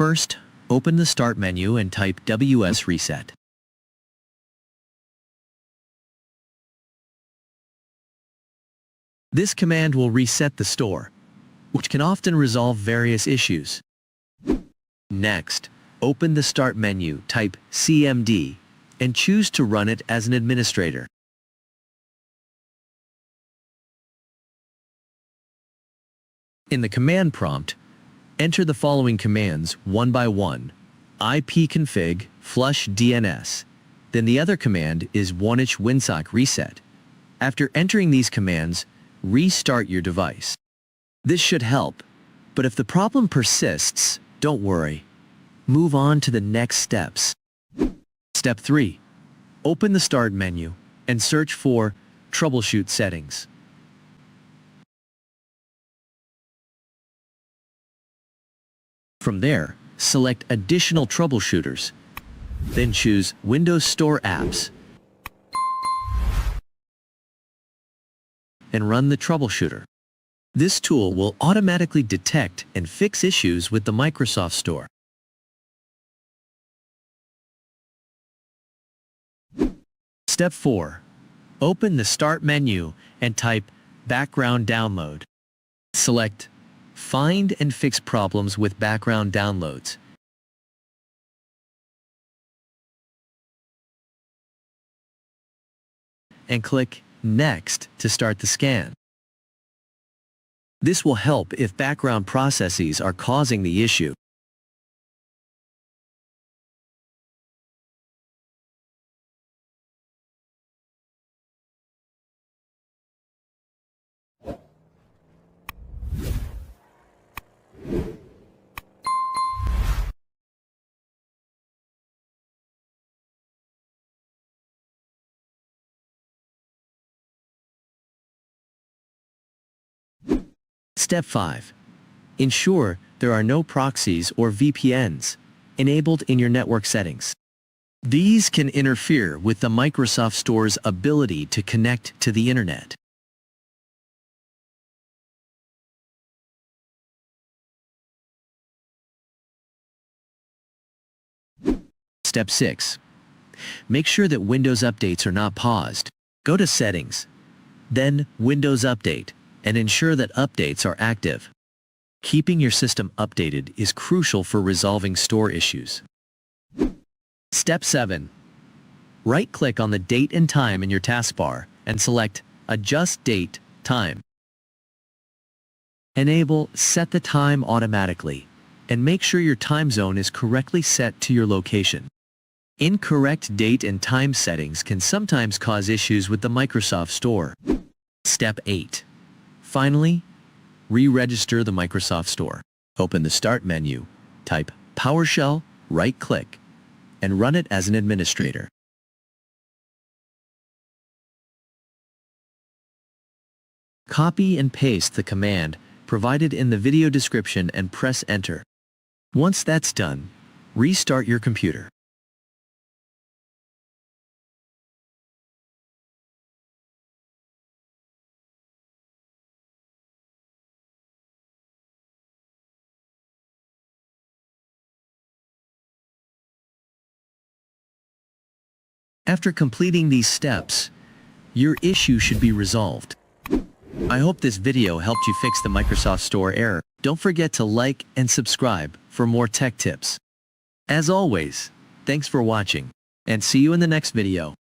First, open the Start menu and type WS Reset. This command will reset the store, which can often resolve various issues. Next, open the Start menu, type CMD, and choose to run it as an administrator. In the command prompt, enter the following commands one by one: ipconfig, flushdns. Then the other command is netsh winsock reset. After entering these commands, restart your device. This should help, but if the problem persists, don't worry. Move on to the next steps. Step 3. Open the Start menu and search for Troubleshoot Settings. From there, select Additional Troubleshooters. Then choose Windows Store Apps and run the troubleshooter. This tool will automatically detect and fix issues with the Microsoft Store. Step 4. Open the Start menu and type Background Download. Select Find and Fix Problems with Background Downloads. And click Next to start the scan. This will help if background processes are causing the issue. Step 5. Ensure there are no proxies or VPNs enabled in your network settings. These can interfere with the Microsoft Store's ability to connect to the Internet. Step 6. Make sure that Windows updates are not paused. Go to Settings, then Windows Update, and ensure that updates are active. Keeping your system updated is crucial for resolving store issues. Step 7. Right-click on the date and time in your taskbar and select Adjust Date, Time. Enable Set the Time Automatically and make sure your time zone is correctly set to your location. Incorrect date and time settings can sometimes cause issues with the Microsoft Store. Step 8. Finally, re-register the Microsoft Store. Open the Start menu, type PowerShell, right-click, and run it as an administrator. Copy and paste the command provided in the video description and press Enter. Once that's done, restart your computer. After completing these steps, your issue should be resolved. I hope this video helped you fix the Microsoft Store error. Don't forget to like and subscribe for more tech tips. As always, thanks for watching, and see you in the next video.